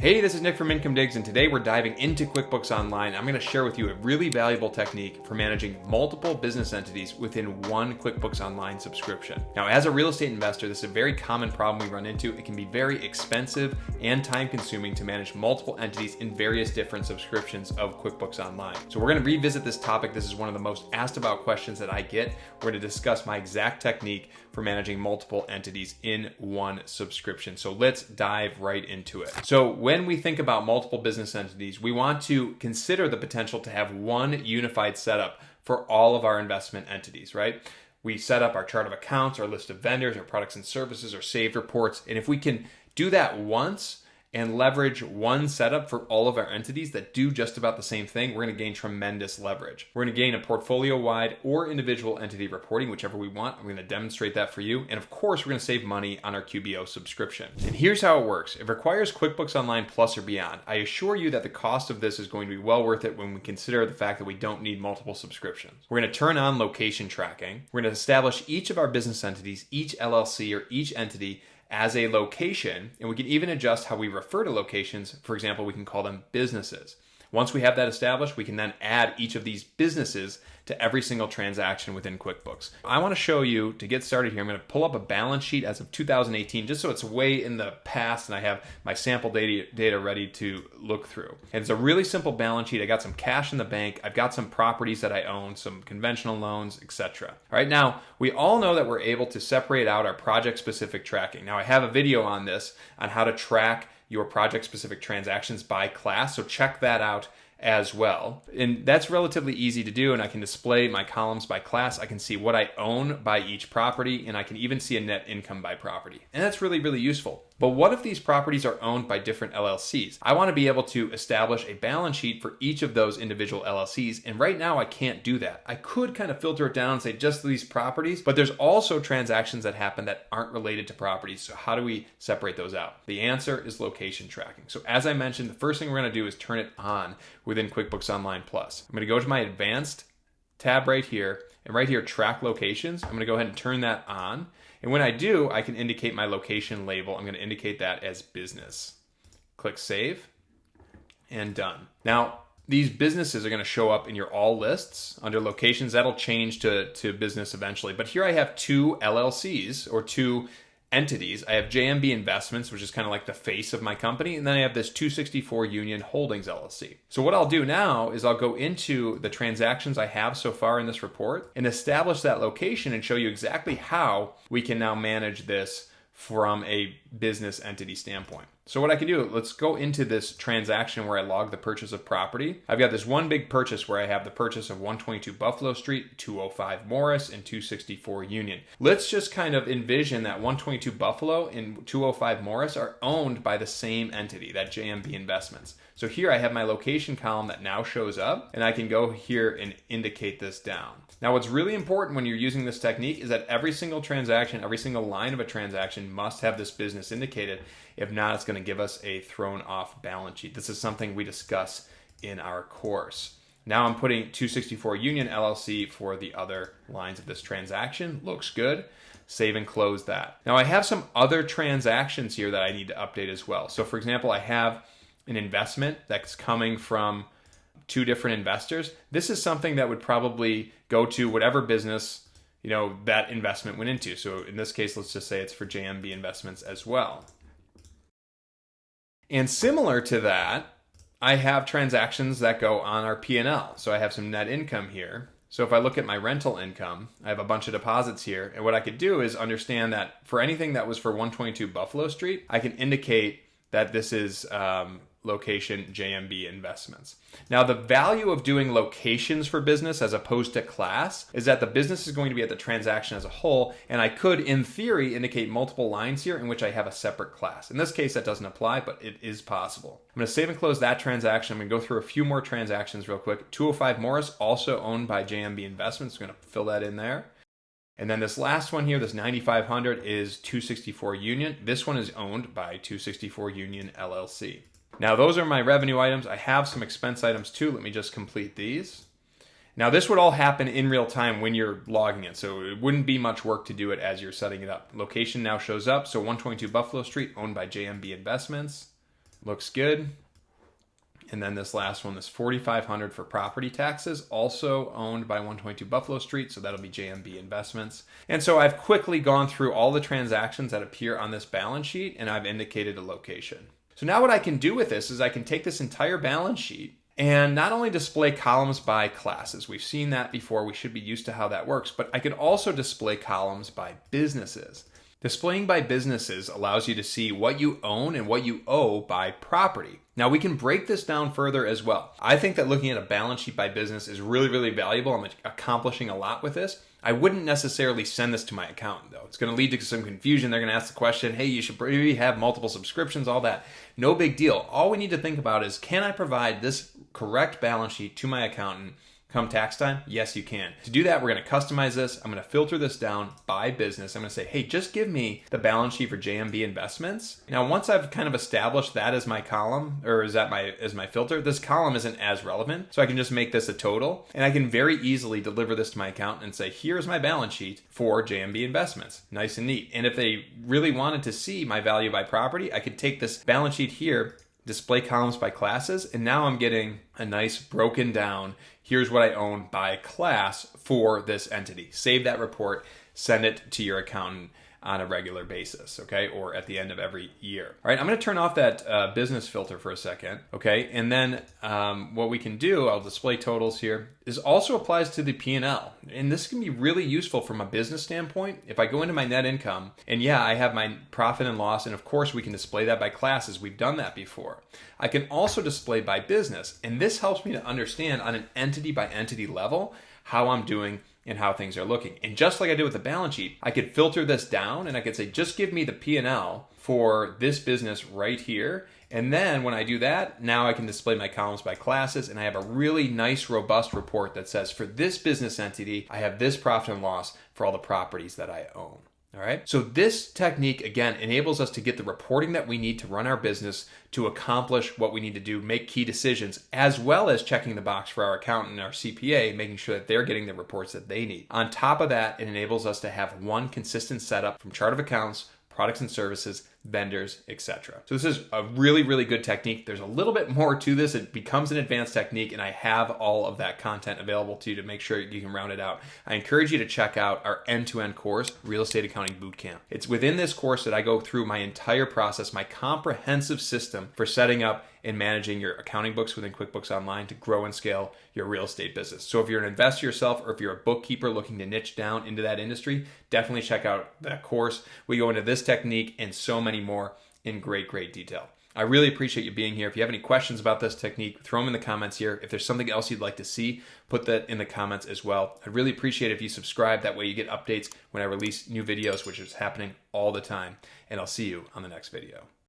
Hey, this is Nick from Income Digs, and today we're diving into QuickBooks Online. I'm going to share with you a really valuable technique for managing multiple business entities within one QuickBooks Online subscription. Now, as a real estate investor, this is a very common problem we run into. It can be very expensive and time-consuming to manage multiple entities in various different subscriptions of QuickBooks Online. So we're going to revisit this topic. This is one of the most asked about questions that I get. We're going to discuss my exact technique for managing multiple entities in one subscription. So let's dive right into it. So when we think about multiple business entities, we want to consider the potential to have one unified setup for all of our investment entities, right? We set up our chart of accounts, our list of vendors, our products and services, our saved reports. And if we can do that once and leverage one setup for all of our entities that do just about the same thing, we're going to gain tremendous leverage. We're going to gain a portfolio-wide or individual entity reporting, whichever we want. I'm going to demonstrate that for you. And of course, we're going to save money on our QBO subscription. And here's how it works. It requires QuickBooks Online Plus or beyond. I assure you that the cost of this is going to be well worth it when we consider the fact that we don't need multiple subscriptions. We're going to turn on location tracking. We're going to establish each of our business entities, each LLC or each entity as a location, and we can even adjust how we refer to locations. For example, we can call them businesses. Once we have that established, we can then add each of these businesses to every single transaction within QuickBooks. I want to show you, to get started here, I'm going to pull up a balance sheet as of 2018, just so it's way in the past and I have my sample data ready to look through. And it's a really simple balance sheet. I got some cash in the bank. I've got some properties that I own, some conventional loans, etc. All right, now we all know that we're able to separate out our project-specific tracking. Now I have a video on this, on how to track your project-specific transactions by class, so check that out as well. And that's relatively easy to do, and I can display my columns by class. I can see what I own by each property, and I can even see a net income by property. And that's really, really useful. But what if these properties are owned by different LLCs? I want to be able to establish a balance sheet for each of those individual LLCs, and right now I can't do that. I could kind of filter it down and say just these properties, but there's also transactions that happen that aren't related to properties. So how do we separate those out? The answer is location tracking. So as I mentioned, the first thing we're going to do is turn it on within QuickBooks Online Plus. I'm going to go to my advanced tab right here, and right here, track locations. I'm going to go ahead and turn that on. And when I do, I can indicate my location label. I'm going to indicate that as business. Click save and done. Now, these businesses are going to show up in your all lists under locations. That'll change to business eventually. But here I have two LLCs, or two entities. I have JMB Investments, which is kind of like the face of my company, and then I have this 264 Union Holdings LLC. So what I'll do now is I'll go into the transactions I have so far in this report and establish that location and show you exactly how we can now manage this from a business entity standpoint. So what I can do, let's go into this transaction where I log the purchase of property. I've got this one big purchase where I have the purchase of 122 Buffalo Street, 205 Morris, and 264 Union. Let's just kind of envision that 122 Buffalo and 205 Morris are owned by the same entity, that JMB Investments. So here I have my location column that now shows up, and I can go here and indicate this down. Now, what's really important when you're using this technique is that every single transaction, every single line of a transaction must have this business indicated. If not, it's going to give us a thrown off balance sheet. This is something we discuss in our course. Now I'm putting 264 Union LLC for the other lines of this transaction. Looks good. Save and close that. Now I have some other transactions here that I need to update as well. So for example, I have an investment that's coming from two different investors. This is something that would probably go to whatever business, that investment went into. So in this case, let's just say it's for JMB Investments as well. And similar to that, I have transactions that go on our P&L. So I have some net income here. So if I look at my rental income, I have a bunch of deposits here. And what I could do is understand that for anything that was for 122 Buffalo Street, I can indicate that this is location JMB Investments. Now, the value of doing locations for business as opposed to class is that the business is going to be at the transaction as a whole, and I could, in theory, indicate multiple lines here in which I have a separate class. In this case, that doesn't apply, but it is possible. I'm going to save and close that transaction. I'm going to go through a few more transactions real quick. 205 Morris, also owned by JMB Investments. I'm going to fill that in there. And then this last one here, this 9500, is 264 Union. This one is owned by 264 Union LLC. Now, those are my revenue items. I have some expense items too. Let me just complete these. Now, this would all happen in real time when you're logging it, so it wouldn't be much work to do it as you're setting it up. Location now shows up, so 122 Buffalo Street, owned by JMB Investments. Looks good. And then this last one, this $4,500 for property taxes, also owned by 122 Buffalo Street, so that'll be JMB Investments. And so I've quickly gone through all the transactions that appear on this balance sheet, and I've indicated a location. So now what I can do with this is I can take this entire balance sheet and not only display columns by classes, we've seen that before, we should be used to how that works, but I could also display columns by businesses. Displaying by businesses allows you to see what you own and what you owe by property. Now we can break this down further as well. I think that looking at a balance sheet by business is really, really valuable. I'm accomplishing a lot with this. I wouldn't necessarily send this to my accountant though. It's going to lead to some confusion. They're going to ask the question, hey, you should maybe have multiple subscriptions, all that. No big deal. All we need to think about is, can I provide this correct balance sheet to my accountant come tax time? Yes, you can. To do that, we're going to customize this. I'm going to filter this down by business. I'm going to say, hey, just give me the balance sheet for JMB Investments. Now, once I've kind of established that as my column, or as my filter, this column isn't as relevant. So I can just make this a total, and I can very easily deliver this to my accountant and say, here's my balance sheet for JMB Investments. Nice and neat. And if they really wanted to see my value by property, I could take this balance sheet here, display columns by classes, and now I'm getting a nice broken down, here's what I own by class for this entity. Save that report, send it to your accountant on a regular basis, okay? Or at the end of every year. All right, I'm gonna turn off that business filter for a second, okay? And then what we can do, I'll display totals here, is also applies to the P&L. And this can be really useful from a business standpoint. If I go into my net income, and yeah, I have my profit and loss, and of course we can display that by classes. We've done that before. I can also display by business, and this helps me to understand on an entity by entity level how I'm doing and how things are looking. And just like I did with the balance sheet, I could filter this down and I could say, just give me the P&L for this business right here. And then when I do that, now I can display my columns by classes, and I have a really nice, robust report that says, for this business entity, I have this profit and loss for all the properties that I own. All right. So this technique, again, enables us to get the reporting that we need to run our business, to accomplish what we need to do, make key decisions, as well as checking the box for our accountant and our CPA, making sure that they're getting the reports that they need. On top of that, it enables us to have one consistent setup from chart of accounts, products and services, vendors, etc. So this is a really, really good technique. There's a little bit more to this. It becomes an advanced technique, and I have all of that content available to you to make sure you can round it out. I encourage you to check out our end-to-end course, Real Estate Accounting Bootcamp. It's within this course that I go through my entire process, my comprehensive system for setting up and managing your accounting books within QuickBooks Online to grow and scale your real estate business. So if you're an investor yourself, or if you're a bookkeeper looking to niche down into that industry, definitely check out that course. We go into this technique and so many more in great, great detail. I really appreciate you being here. If you have any questions about this technique, throw them in the comments here. If there's something else you'd like to see, put that in the comments as well. I'd really appreciate it if you subscribe. That way you get updates when I release new videos, which is happening all the time. And I'll see you on the next video.